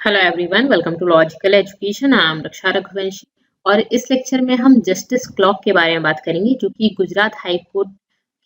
Hello everyone, welcome to logical education. I am Raksha Raghuvanshi और इस lecture में हम जस्टिस क्लॉक के बारे में बात करेंगे जो कि गुजरात हाई कोर्ट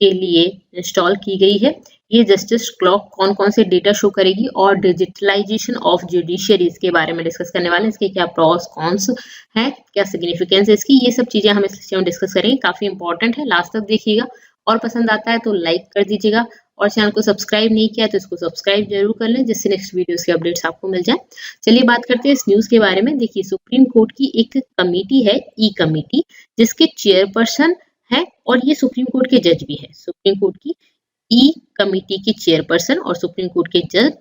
के लिए इंस्टॉल की गई है। ये जस्टिस क्लॉक कौन कौन से डेटा शो करेगी और डिजिटलाइजेशन ऑफ जुडिशियरी इसके बारे में डिस्कस करने वाले हैं। इसके क्या प्रॉस कॉन्स हैं, क्या सिग्निफिकेंस है इसकी, ये सब चीजें हम इस लेक्चर में डिस्कस करेंगे। काफी इंपॉर्टेंट है, लास्ट तक देखिएगा और पसंद आता है तो लाइक कर दीजिएगा और चैनल को सब्सक्राइब नहीं किया तो इसको सब्सक्राइब जरूर कर लें जिससे नेक्स्ट वीडियोस के अपडेट्स आपको मिल जाए। चलिए बात करते हैं इस न्यूज के बारे में। देखिए, सुप्रीम कोर्ट की एक कमेटी है, ई कमेटी, जिसके चेयरपर्सन है और ये सुप्रीम कोर्ट के जज भी है। सुप्रीम कोर्ट की ई कमेटी के चेयरपर्सन और सुप्रीम कोर्ट के जज,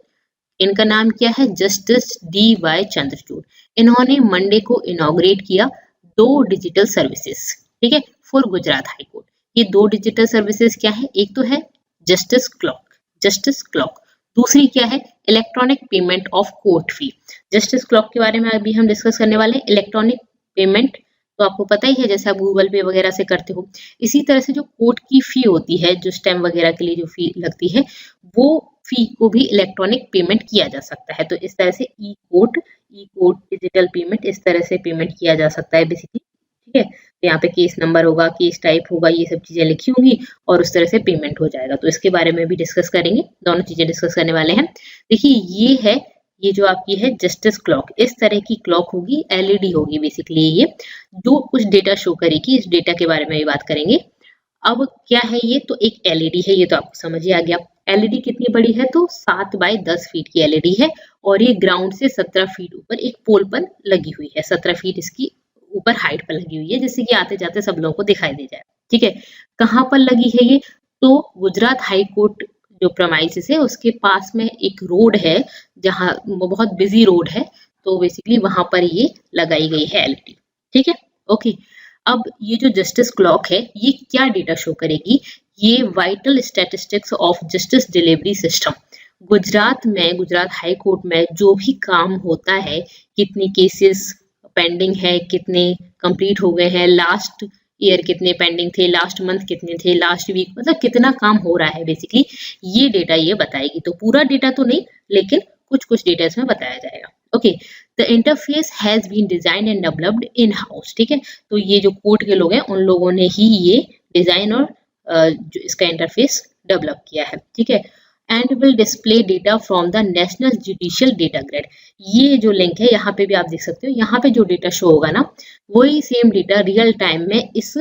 इनका नाम क्या है? Justice D Y. चंद्रचूड़। इन्होंने मंडे को इनॉग्रेट किया 2 डिजिटल सर्विसेज, ठीक है, फॉर गुजरात हाई कोर्ट। ये 2 डिजिटल सर्विसेज क्या है? एक तो है जस्टिस क्लॉक, जस्टिस क्लॉक। दूसरी क्या है? Electronic payment of court fee. Justice clock के बारे में अभी हम डिस्कस करने वाले हैं। इलेक्ट्रॉनिक पेमेंट तो आपको पता ही है, जैसे आप गूगल पे वगैरह से करते हो। इसी तरह से जो कोर्ट की फी होती है, जो स्टैम्प वगैरह के लिए जो फी लगती है, वो फी को भी इलेक्ट्रॉनिक पेमेंट किया जा सकता है। तो इस तरह से ई कोर्ट डिजिटल पेमेंट, इस तरह से पेमेंट किया जा सकता है बेसिकली, ठीक है। तो यहाँ पे केस नंबर होगा, केस टाइप होगा, ये सब चीजें लिखी होंगी और उस तरह से पेमेंट हो जाएगा। तो इसके बारे में भी डिस्कस करेंगे, दोनों चीजें डिस्कस करने वाले हैं। देखिए, ये है, ये जो आपकी है जस्टिस क्लॉक, इस तरह की क्लॉक होगी, एलईडी होगी बेसिकली, ये जो कुछ डेटा शो करेगी। इस डेटा के बारे में भी बात करेंगे। अब क्या है ये? तो एक एलईडी है, ये तो आपको समझ ही आ गया। एलईडी कितनी बड़ी है? तो 7 बाय 10 फीट की एलईडी है और ये ग्राउंड से 17 फीट ऊपर एक पोल पर लगी हुई है। 17 फीट इसकी ऊपर हाइट पर लगी हुई है, जिससे कि आते जाते सब लोगों को दिखाई दे जाए, ठीक है। कहाँ पर लगी है ये? तो गुजरात हाई कोर्ट जो प्रमाइसिस है उसके पास में एक रोड है, जहाँ बहुत बिजी रोड है, तो बेसिकली वहां पर ये लगाई गई है एलईडी, ठीक है। ओके, अब ये जो जस्टिस क्लॉक है ये क्या डेटा शो करेगी? ये vital statistics of justice delivery system. Gujarat में, गुजरात हाई कोर्ट में जो भी काम होता है, कितने केसेस पेंडिंग है, कितने कंप्लीट हो गए हैं, लास्ट ईयर कितने पेंडिंग थे, लास्ट मंथ कितने थे, लास्ट वीक, मतलब कितना काम हो रहा है बेसिकली, ये डेटा ये बताएगी। तो पूरा डेटा तो नहीं, लेकिन कुछ कुछ डेटा इसमें बताया जाएगा। Okay, the interface has been design and developed in house, ठीक है। तो ये जो कोर्ट के लोग हैं उन लोगों ने ही ये डिजाइन और जो इसका इंटरफेस डेवलप किया है, ठीक है। And will display data from the national judicial data grid. ये जो लिंक है यहाँ पे भी आप देख सकते हो, यहाँ पे जो डेटा शो होगा ना, वही सेम डेटा रियल टाइम में इस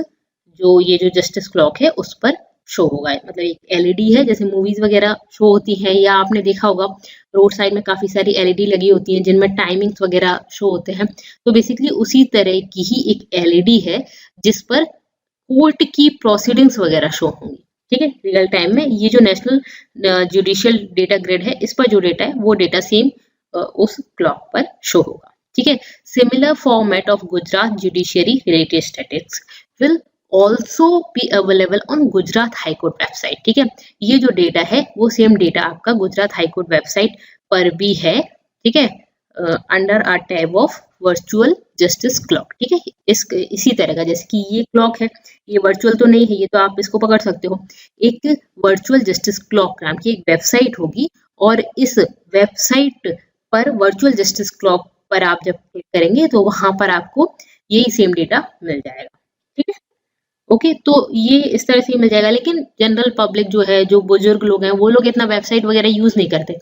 जो ये जो जस्टिस क्लॉक है उस पर शो होगा। मतलब एक एलईडी है, जैसे मूवीज वगैरह शो होती है, या आपने देखा होगा रोड साइड में काफी सारी एलईडी लगी होती हैं जिनमें टाइमिंग्स वगैरह शो होते हैं। तो बेसिकली उसी तरह की ही एक एलईडी है जिस पर कोर्ट की प्रोसीडिंग्स वगैरह शो होंगी, ठीक है, रियल टाइम में। ये जो नेशनल जुडिशियल डेटा ग्रिड है, इस पर जो डेटा है वो डेटा सेम उस क्लॉक पर शो होगा, ठीक है। Similar format of Gujarat judiciary related statistics will also be available on Gujarat high court website, ठीक है। ये जो डेटा है वो सेम डेटा आपका गुजरात हाईकोर्ट वेबसाइट पर भी है, ठीक है, under a tab of virtual justice clock, ठीक है। इसी तरह का, जैसे कि ये क्लॉक है, ये वर्चुअल तो नहीं है, ये तो आप इसको पकड़ सकते हो। एक वर्चुअल जस्टिस क्लॉक नाम की एक वेबसाइट होगी और इस वेबसाइट पर वर्चुअल जस्टिस क्लॉक पर आप जब क्लिक करेंगे तो वहां पर आपको यही सेम डेटा मिल जाएगा, ठीक है। ओके, तो ये इस तरह से ही मिल जाएगा। लेकिन जनरल पब्लिक जो है, जो बुजुर्ग लोग हैं, वो लोग इतना वेबसाइट वगैरह यूज नहीं करते।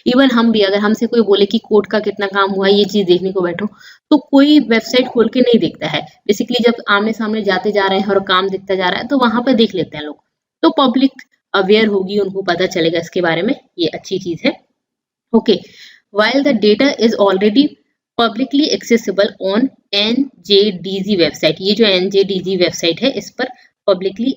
इवन हम भी, अगर हमसे कोई बोले कि कोर्ट का कितना काम हुआ, ये चीज देखने को बैठो, तो कोई वेबसाइट खोल के नहीं देखता है। बेसिकली जब आमने सामने जाते जा रहे हैं और काम दिखता जा रहा है तो वहां पर देख लेते हैं लोग। तो पब्लिक अवेयर होगी, उनको पता चलेगा इसके बारे में, ये अच्छी चीज है। Okay, while the data is already publicly accessible on NJDG website, ये जो NJDG वेबसाइट है इस पर पब्लिकली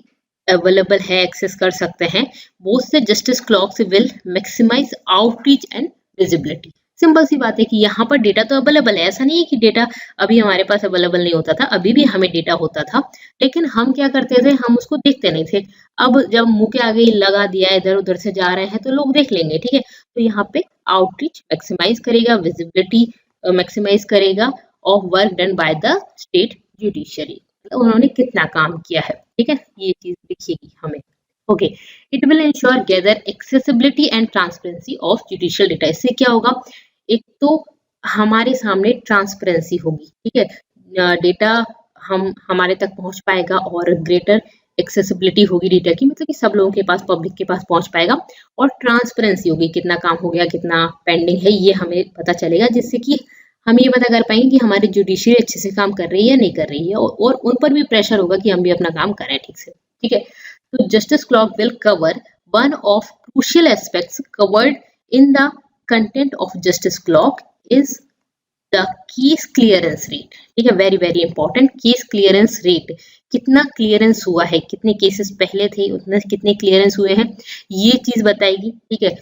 अवेलेबल है, एक्सेस कर सकते हैं। बोथ से justice clocks will maximise outreach and visibility. Simple सी बात है कि यहाँ पर डेटा तो अवेलेबल है, ऐसा नहीं है कि डेटा अभी हमारे पास अवेलेबल नहीं होता था, अभी भी हमें डेटा होता था, लेकिन हम क्या करते थे, हम उसको देखते नहीं थे। अब जब मुंह के आगे लगा दिया, इधर उधर से जा रहे हैं तो लोग देख लेंगे, ठीक है। तो यहाँ पे आउटरीच मैक्सिमाइज करेगा, विजिबिलिटी मैक्सिमाइज करेगा of work done by the state judiciary, तो उन्होंने कितना काम किया है, ठीक है, ये चीज दिखेगी हमें। Okay, it will ensure gather accessibility and transparency of judicial data. इससे क्या होगा? एक तो हमारे सामने ट्रांसपेरेंसी होगी, ठीक है, डेटा हमारे तक पहुंच पाएगा और ग्रेटर एक्सेसिबिलिटी होगी डेटा की, मतलब कि सब लोगों के पास, पब्लिक के पास पहुंच पाएगा, और ट्रांसपेरेंसी होगी, कितना काम हो गया, कितना पेंडिंग है, ये हमें पता चलेगा, जिससे कि हम ये पता कर पाएंगे कि हमारी जुडिशरी अच्छे से काम कर रही है या नहीं कर रही है, और उन पर भी प्रेशर होगा कि हम भी अपना काम करें ठीक से, ठीक है। तो justice clock will cover one of crucial aspects covered in the content of justice clock is the case clearance rate, ठीक है, very very important, case clearance rate, कितना क्लियरेंस हुआ है, कितने केसेस पहले थे उतने कितने क्लियरेंस हुए हैं, ये चीज बताएगी, ठीक है।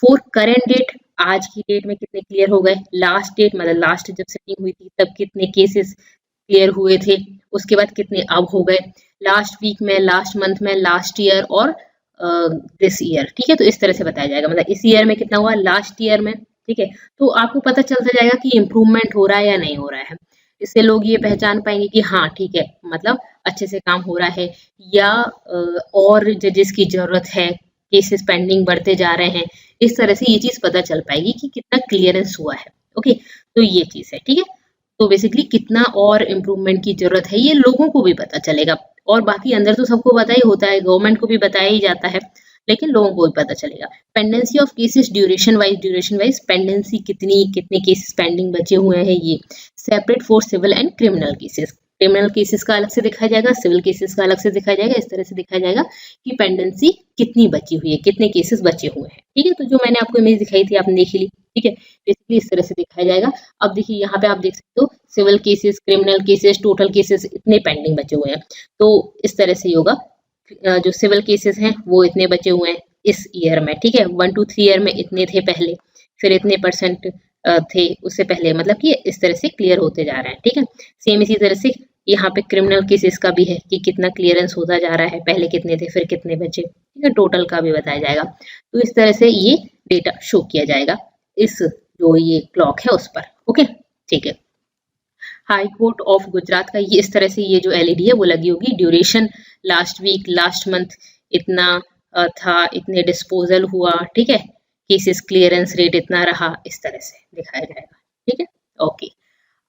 फॉर करंट डेट, आज की डेट में कितने क्लियर हो गए, लास्ट डेट मतलब लास्ट जब सेटिंग हुई थी तब कितने केसेस क्लियर हुए थे, उसके बाद कितने अब हो गए, लास्ट वीक में, लास्ट मंथ में, लास्ट ईयर और दिस ईयर, ठीक है। तो इस तरह से बताया जाएगा, मतलब इस ईयर में कितना हुआ, लास्ट ईयर में, ठीक है। तो आपको पता चलता जाएगा कि इम्प्रूवमेंट हो रहा है या नहीं हो रहा है, इससे लोग ये पहचान पाएंगे कि हाँ ठीक है, मतलब अच्छे से काम हो रहा है, या और जजेस की जरूरत है, केसेस पेंडिंग बढ़ते जा रहे हैं, इस तरह से ये चीज पता चल पाएगी कि कितना क्लियरेंस हुआ है, ओके। तो ये चीज है, ठीक है। तो बेसिकली कितना और इम्प्रूवमेंट की जरूरत है ये लोगों को भी पता चलेगा, और बाकी अंदर तो सबको पता ही होता है, गवर्नमेंट को भी बताया ही जाता है, लेकिन लोगों को भी पता चलेगा। Pendency of cases duration wise pendency कितनी, कितने केसेस पेंडिंग बचे हुए हैं, ये separate for civil and criminal cases, criminal cases का अलग से दिखाया जाएगा, सिविल केसेस का अलग से दिखाया जाएगा, इस तरह से दिखाया जाएगा कि पेंडेंसी कितनी बची हुई है, कितने केसेस बचे हुए हैं, ठीक है। तो जो मैंने आपको इमेज दिखाई थी आपने देख ली, ठीक है, बेसिकली इस तरह से दिखाया जाएगा। अब देखिए यहाँ पे आप देख सकते हो civil cases, criminal cases, total cases इतने पेंडिंग बचे हुए हैं, तो इस तरह से होगा, जो सिविल केसेस हैं वो इतने बचे हुए हैं इस ईयर में, ठीक है, 1 to 3 ईयर में इतने थे पहले, फिर इतने परसेंट थे उससे पहले, मतलब कि इस तरह से क्लियर होते जा रहे हैं, ठीक है। सेम इसी तरह से यहाँ पे क्रिमिनल केसेस का भी है कि कितना क्लियरेंस होता जा रहा है, पहले कितने थे फिर कितने बचे, ठीक है, टोटल का भी बताया जाएगा। तो इस तरह से ये डेटा शो किया जाएगा इस जो ये क्लॉक है उस पर, ओके, ठीक है। हाई कोर्ट ऑफ गुजरात का ये इस तरह से ये जो एलईडी है वो लगी होगी, duration last week, last month इतना था, इतने डिस्पोजल हुआ, ठीक है, केसेस क्लियरेंस रेट इतना रहा, इस तरह से दिखाया जाएगा, ठीक है, ओके।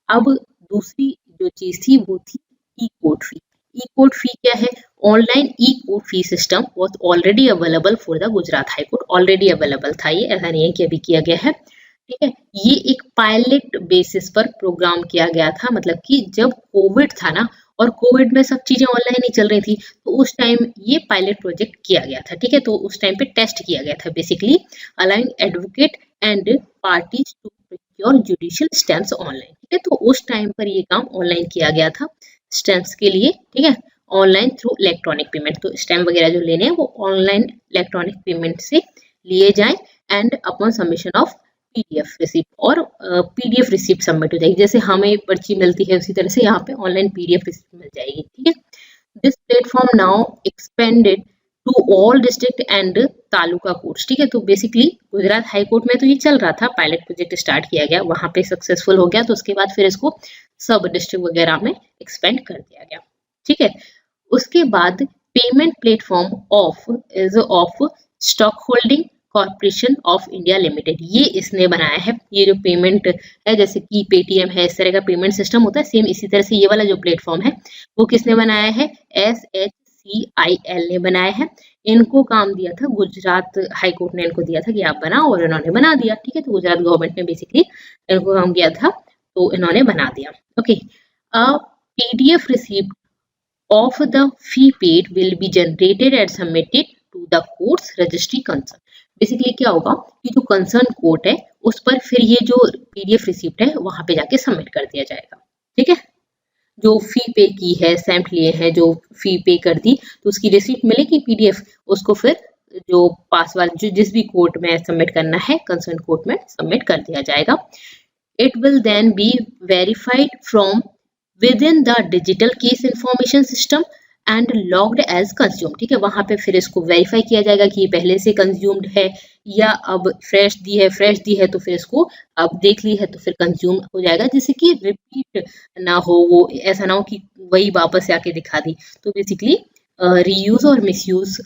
अब दूसरी जो चीज थी वो थी ई कोर्ट फी। ई कोर्ट फी क्या है, online E court fee system was already available for the Gujarat high court, already available था ये, ऐसा नहीं है कि अभी किया गया है, ठीक है। ये एक पायलट बेसिस पर प्रोग्राम किया गया था, मतलब कि जब कोविड था ना, और कोविड में सब चीजें ऑनलाइन ही चल रही थी, तो उस टाइम ये पायलट प्रोजेक्ट किया गया था, ठीक है। तो उस टाइम पे टेस्ट किया गया था, basically allowing advocate and parties to procure judicial stamps online, ठीक है। तो उस टाइम पर ये काम ऑनलाइन किया गया था स्टैम्प्स के लिए, ठीक है, ऑनलाइन थ्रू इलेक्ट्रॉनिक पेमेंट। तो स्टैम्प वगैरह जो लेने हैं वो ऑनलाइन इलेक्ट्रॉनिक पेमेंट से लिए जाए, and upon submission of PDF receipt, और पीडीएफ रिसिप्ट सबमिट हो जाएगी, जैसे हमें पर्ची मिलती है उसी तरह से यहाँ पे ऑनलाइन पीडीएफ रिसिप्ट मिल जाएगी, ठीक है। This platform now expanded to all district and taluka courts, ठीक है। तो बेसिकली गुजरात हाई कोर्ट में तो ये चल रहा था, पायलट प्रोजेक्ट स्टार्ट किया गया, वहां पे सक्सेसफुल हो गया, तो उसके बाद फिर इसको सब डिस्ट्रिक्ट वगैरह में एक्सपेंड कर दिया गया, ठीक है। उसके बाद payment platform of stock holding corporation of India limited, ये इसने बनाया है, ये जो पेमेंट है जैसे कि पेटीएम है, इस तरह का पेमेंट सिस्टम होता है, सेम इसी तरह से ये वाला जो प्लेटफॉर्म है वो किसने बनाया है, SHCIL ने बनाया है। इनको काम दिया था गुजरात हाई कोर्ट ने, इनको दिया था कि आप बनाओ, और इन्होंने बना दिया, ठीक है। तो गुजरात गवर्नमेंट ने बेसिकली इनको काम किया था, तो इन्होंने बना दिया, okay. PDF receipt of the fee paid will be generated and submitted to the court's registry concern। Basically क्या होगा कि जो कंसर्न कोर्ट है उस पर फिर ये जो पीडीएफ रिसिप्ट है वहां पे जाके सबमिट कर दिया जाएगा, ठीक है। जो फी पे की है, स्टैम्प लिए हैं, जो फी पे कर दी, तो उसकी रिसिप्ट मिलेगी पीडीएफ, उसको फिर जो पास वाले जो जिस भी कोर्ट में सबमिट करना है, कंसर्न कोर्ट में सबमिट कर दिया जाएगा। It will then be verified from within the digital case information system and logged as consumed, ठीक है। वहां पे फिर इसको वेरीफाई किया जाएगा कि ये पहले से कंज्यूम्ड है या अब फ्रेश दी है तो फिर इसको अब देख ली है तो फिर कंज्यूम हो जाएगा, जिससे कि रिपीट ना हो, वो ऐसा ना हो कि वही वापस आके दिखा दी। तो बेसिकली रीयूज और मिसयूज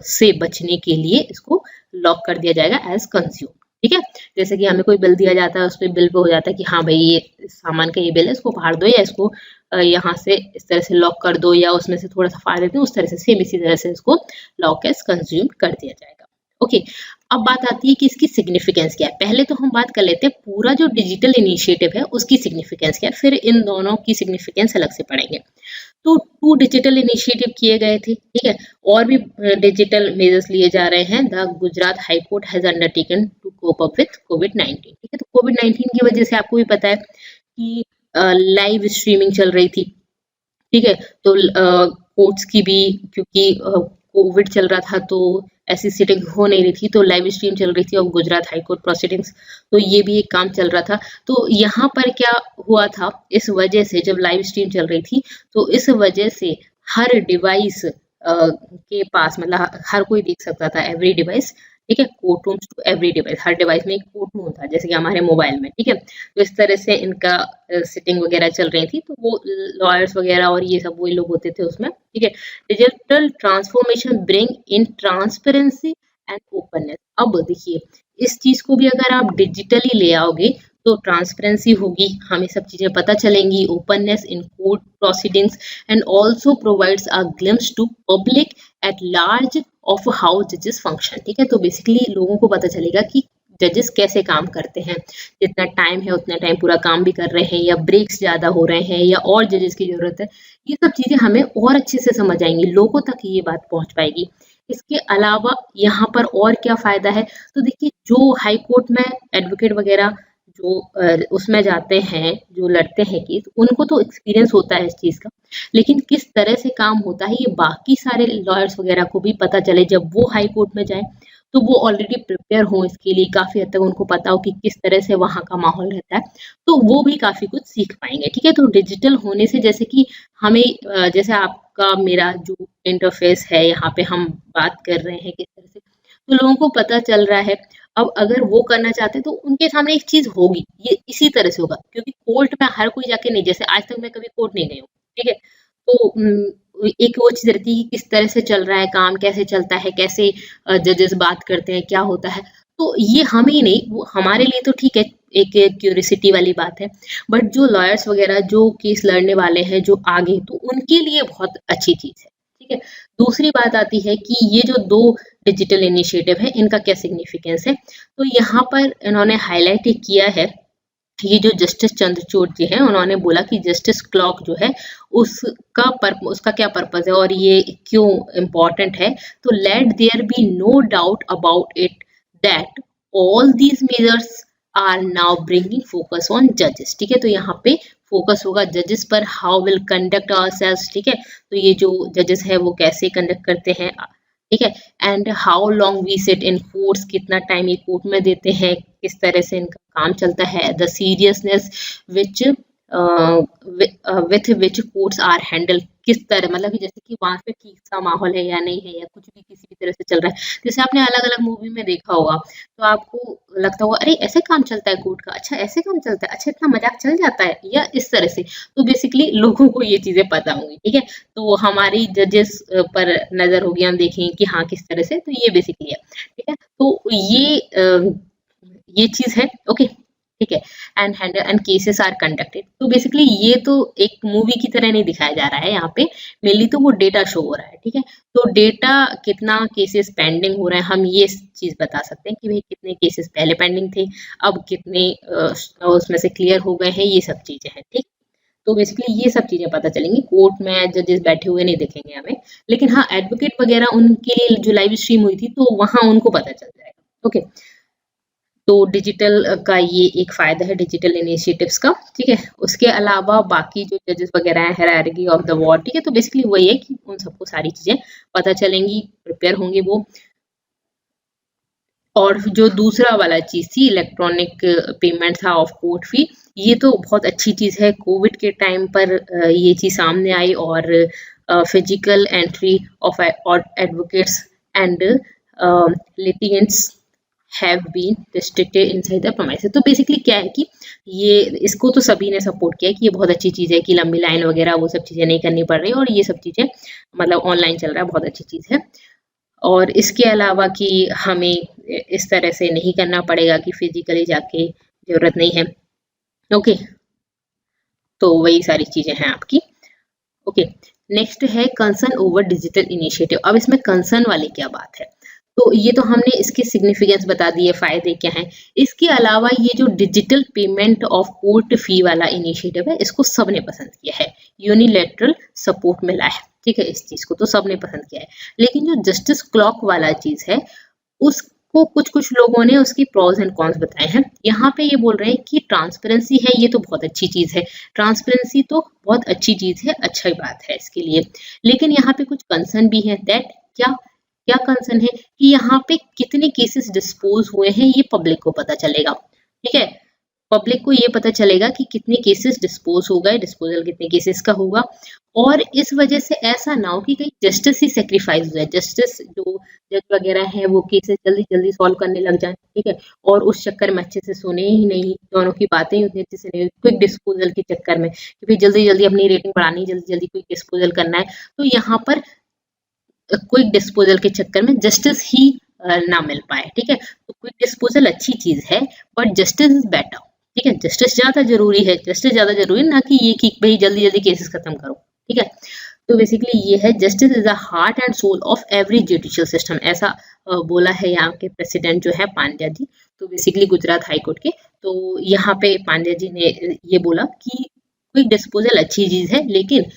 से बचने के लिए इसको लॉक कर दिया जाएगा एज कंज्यूम, ठीक है। जैसे कि हमें कोई बिल दिया जाता है, उस पे बिल पे हो जाता है कि हाँ भाई ये इस सामान का ये बिल है, इसको फाड़ दो या इसको यहाँ से इस तरह से लॉक कर दो या उसमें से थोड़ा सा फाड़ देते हैं, उस तरह से सेम इसी तरह से इसको लॉक एज कंज्यूम कर दिया जाएगा। ओके, अब बात आती है कि इसकी सिग्निफिकेंस क्या है। पहले तो हम बात कर लेते हैं पूरा जो डिजिटल इनिशिएटिव है उसकी सिग्निफिकेंस क्या है, फिर इन दोनों की सिग्निफिकेंस अलग से पढ़ेंगे। तो 2 डिजिटल इनिशिएटिव किए गए थे, ठीक है, और भी डिजिटल मेजर्स लिए जा रहे हैं। The Gujarat high court has undertaken to cope up with कोविड-19, ठीक है। तो कोविड-19 की वजह से आपको भी पता है कि लाइव स्ट्रीमिंग चल रही थी, ठीक है। तो कोर्ट्स की भी, क्योंकि कोविड चल रहा था तो ऐसी सिटिंग हो नहीं रही थी, तो लाइव स्ट्रीम चल रही थी और गुजरात हाई कोर्ट प्रोसीडिंग्स, तो ये भी एक काम चल रहा था। तो यहाँ पर क्या हुआ था, इस वजह से जब लाइव स्ट्रीम चल रही थी तो इस वजह से हर डिवाइस के पास, मतलब हर कोई देख सकता था, एवरी डिवाइस, ठीक है। Court rooms to every device, हर डिवाइस में एक कोर्ट रूम था, जैसे कि हमारे मोबाइल में, ठीक है। तो इस तरह से इनका सिटिंग वगैरह चल रही थी, तो वो लॉयर्स वगैरह और ये सब वही लोग होते थे उसमें, ठीक है। Digital transformation bring in transparency and openness. अब देखिए, इस चीज को भी अगर आप डिजिटली ले आओगे तो ट्रांसपेरेंसी होगी, हमें सब चीजें पता चलेंगी, openness in court proceedings, and also provides a glimpse to public at large of how जजेस फंक्शन, ठीक है। तो बेसिकली लोगों को पता चलेगा कि जजेस कैसे काम करते हैं, जितना टाइम है उतना टाइम पूरा काम भी कर रहे हैं या ब्रेक्स ज्यादा हो रहे हैं या और जजेस की जरूरत है, ये सब चीजें हमें और अच्छे से समझ आएंगी, लोगों तक ये बात पहुंच पाएगी। इसके अलावा यहाँ पर और क्या फायदा है, तो देखिए जो हाई कोर्ट में एडवोकेट वगैरह जो उसमें जाते हैं, जो लड़ते हैं केस, उनको तो एक्सपीरियंस होता है इस चीज का, लेकिन किस तरह से काम होता है ये बाकी सारे लॉयर्स वगैरह को भी पता चले जब वो हाई कोर्ट में जाए, तो वो ऑलरेडी प्रिपेयर हो इसके लिए, काफी हद तक उनको पता हो कि किस तरह से वहाँ का माहौल रहता है, तो वो भी काफी कुछ सीख पाएंगे, ठीक है। तो डिजिटल होने से जैसे कि हमें जैसे आपका मेरा जो इंटरफेस है, यहाँ पे हम बात कर रहे हैं किस तरह से, तो लोगों को पता चल रहा है। अब अगर वो करना चाहते हैं तो उनके सामने एक चीज होगी, ये इसी तरह से होगा, क्योंकि कोर्ट में हर कोई जाके नहीं, जैसे आज तक मैं कभी कोर्ट नहीं गई हूँ, ठीक है। तो एक वो चीज रहती है कि किस तरह से चल रहा है काम, कैसे चलता है, कैसे जजेस बात करते हैं, क्या होता है, तो ये हम ही नहीं, वो हमारे लिए तो ठीक है, एक क्यूरियोसिटी वाली बात है, बट जो लॉयर्स वगैरह जो केस लड़ने वाले हैं जो आगे, तो उनके लिए बहुत अच्छी चीज है, ठीक है। दूसरी बात आती है कि ये जो 2 डिजिटल इनिशिएटिव है इनका क्या सिग्निफिकेंस है, तो यहाँ पर इन्होंने हाईलाइट किया है, ये जो जस्टिस चंद्रचूड़ जी हैं, उन्होंने बोला कि जस्टिस क्लॉक जो है उसका क्या पर्पस है और ये क्यों इम्पोर्टेंट है, तो let there be no doubt about it that all these measures are now bringing focus on जजेस, ठीक है। तो यहाँ पे फोकस होगा जजेस पर, हाउ विल कंडक्ट आवरसेल्व्स, ठीक है। तो ये जो जजेस है वो कैसे कंडक्ट करते हैं, ठीक है, and how long we sit in courts, कितना टाइम ये कोर्ट में देते हैं, किस तरह से इनका काम चलता है, the seriousness which with which courts are handle, किस तरह, मतलब कि जैसे कि वहां पे ठीक सा माहौल है या नहीं है, या कुछ भी किसी भी तरह से चल रहा है, जैसे आपने अलग अलग मूवी में देखा होगा, तो आपको लगता होगा अरे ऐसे काम चलता है कोर्ट का, अच्छा ऐसे काम चलता है, अच्छा इतना मजाक चल जाता है, या इस तरह से, तो बेसिकली लोगों को ये चीजें पता होंगी, ठीक है। तो हमारी जजेस पर नजर होगी, हम देखेंगे कि हाँ किस तरह से, तो ये बेसिकली है, ठीक है। तो ये चीज है, ओके, ठीक है। And handle and cases are conducted, तो बेसिकली ये तो एक मूवी की तरह नहीं दिखाया जा रहा है, यहाँ पे मेनली तो वो डेटा शो हो रहा है, ठीक है। तो डेटा कितना केसेस पेंडिंग हो रहे हैं, हम ये चीज बता सकते हैं कि भाई कितने केसेस पहले पेंडिंग थे, अब कितने उसमें से क्लियर हो गए हैं, ये सब चीजें हैं, ठीक। तो बेसिकली ये सब चीजें पता चलेंगी, कोर्ट में जजेस बैठे हुए नहीं दिखेंगे हमें, लेकिन हाँ एडवोकेट वगैरह उनके लिए जो लाइव स्ट्रीम हुई थी तो वहां उनको पता चल जाएगा, ओके। तो डिजिटल का ये एक फायदा है डिजिटल इनिशिएटिव्स का, ठीक है। उसके अलावा बाकी जो जजेस वगैरह है, हायरार्की ऑफ द वॉर, ठीक है, तो बेसिकली वही है कि उन सबको सारी चीजें पता चलेंगी, प्रिपेयर होंगे वो। और जो दूसरा वाला चीज थी इलेक्ट्रॉनिक पेमेंट था ऑफ कोर्ट फी, ये तो बहुत अच्छी चीज है, कोविड के टाइम पर ये चीज सामने आई, और physical entry of advocates and litigants have been restricted inside the premises। तो बेसिकली क्या है कि ये इसको तो सभी ने सपोर्ट किया कि ये बहुत अच्छी चीज़ है कि लंबी लाइन वगैरह वो सब चीज़ें नहीं करनी पड़ रही और ये सब चीज़ें मतलब ऑनलाइन चल रहा है, बहुत अच्छी चीज़ है। और इसके अलावा कि हमें इस तरह से नहीं करना पड़ेगा कि फिजिकली जाके जरूरत नहीं है। ओके, तो वही सारी चीजें हैं आपकी। ओके, नेक्स्ट है कंसर्न ओवर डिजिटल इनिशिएटिव। अब इसमें कंसर्न वाली क्या बात है, तो ये तो हमने इसकी सिग्निफिकेंस बता दी है, फायदे क्या हैं। इसके अलावा ये जो digital payment of court fee वाला इनिशिएटिव है, इसको सबने पसंद किया है, यूनिलैटरल सपोर्ट मिला है, ठीक है, इस चीज को तो सबने पसंद किया है। लेकिन जो जस्टिस क्लॉक वाला चीज है, उसको कुछ कुछ लोगों ने उसकी प्रोज एंड कॉन्स बताए हैं। यहाँ पे ये बोल रहे हैं कि ट्रांसपेरेंसी है, ये तो बहुत अच्छी चीज है, ट्रांसपेरेंसी तो बहुत अच्छी चीज है, अच्छा बात है इसके लिए। लेकिन यहाँ पे कुछ कंसर्न भी है। दैट क्या क्या कंसर्न है कि यहाँ पे कितने केसेस डिस्पोज हुए हैं ये पब्लिक को पता चलेगा, ठीक है, पब्लिक को ये पता चलेगा कि कितने केसेस डिस्पोज हो गए, डिस्पोजल कितने केसेस का होगा। और इस वजह से ऐसा ना हो कि कहीं जस्टिस ही सेक्रीफाइस हो जाए, जस्टिस जो जज वगैरह है वो केसेस जल्दी जल्दी सॉल्व करने लग जाए, ठीक है, और उस चक्कर में अच्छे से सुने ही नहीं, दोनों की बातें ही उतनी अच्छे से नहीं, क्विक डिस्पोजल के चक्कर में कि भाई जल्दी जल्दी अपनी रेटिंग बढ़ानी, जल्दी जल्दी क्विक डिस्पोजल करना है, तो यहाँ पर क्विक डिस्पोजल के चक्कर में जस्टिस ही ना मिल पाए, ठीक है। तो क्विक डिस्पोजल अच्छी चीज है, बट जस्टिस इज बेटर, ठीक है, जस्टिस ज्यादा जरूरी है, जस्टिस ज्यादा जरूरी ना कि ये कि भाई जल्दी जल्दी केसेस खत्म करो, ठीक है। तो बेसिकली ये है, justice is the heart and soul of every judicial system, ऐसा बोला है यहाँ के प्रेसिडेंट जो है पांड्या जी, तो बेसिकली गुजरात हाई कोर्ट के। तो यहाँ पे पांड्या जी ने ये बोला कि क्विक डिस्पोजल अच्छी चीज है, लेकिन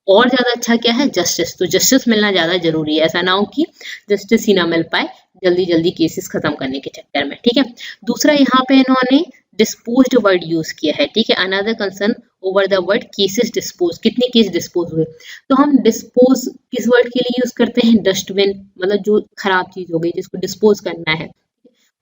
और ज्यादा अच्छा क्या है, जस्टिस, तो जस्टिस मिलना ज्यादा जरूरी है, ऐसा ना हो कि जस्टिस ही ना मिल पाए जल्दी जल्दी केसेस खत्म करने के चक्कर में, ठीक है। दूसरा यहाँ पे इन्होंने डिस्पोज्ड वर्ड यूज किया है, ठीक है, another concern over the word cases dispose, कितने केस डिस्पोज हुए। तो हम डिस्पोज किस वर्ड के लिए यूज करते हैं, डस्टबिन, मतलब जो खराब चीज हो गई जिसको डिस्पोज करना है,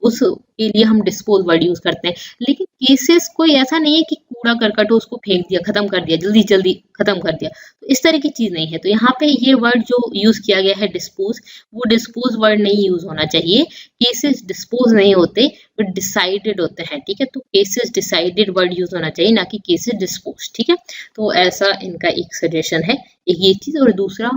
उसके लिए हम डिस्पोज वर्ड यूज करते हैं। लेकिन केसेस कोई ऐसा नहीं है कि कूड़ा करकट उसको फेंक दिया, खत्म कर दिया, जल्दी जल्दी खत्म कर दिया, तो इस तरह की चीज नहीं है। तो यहाँ पे ये वर्ड जो यूज किया गया है डिस्पोज, वो डिस्पोज वर्ड नहीं यूज होना चाहिए, केसेस डिस्पोज नहीं होते बट डिसाइडेड होते हैं, ठीक है। तो केसेस डिसाइडेड वर्ड यूज होना चाहिए, ना कि केसेस डिस्पोज, ठीक है। तो ऐसा इनका एक सजेशन है, एक ये चीज। और दूसरा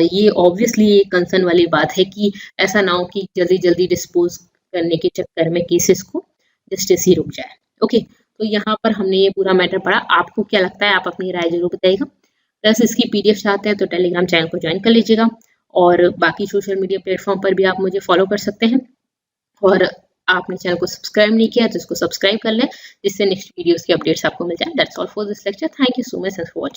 ये ऑब्वियसली ये कंसर्न वाली बात है कि ऐसा ना हो कि जल्दी जल्दी डिस्पोज करने के चक्कर में केसेस को जस्टिस ही रुक जाए। ओके, तो यहाँ पर हमने ये पूरा मैटर पढ़ा, आपको क्या लगता है, आप अपनी राय जरूर बताइएगा। प्लस इसकी पीडीएफ चाहते हैं तो टेलीग्राम चैनल को ज्वाइन कर लीजिएगा, और बाकी सोशल मीडिया प्लेटफॉर्म पर भी आप मुझे फॉलो कर सकते हैं। और आपने चैनल को सब्सक्राइब नहीं किया तो इसको सब्सक्राइब कर लें, जिससे नेक्स्ट वीडियोस की अपडेट्स आपको मिल जाए। That's all for this lecture, thank you so much for watching.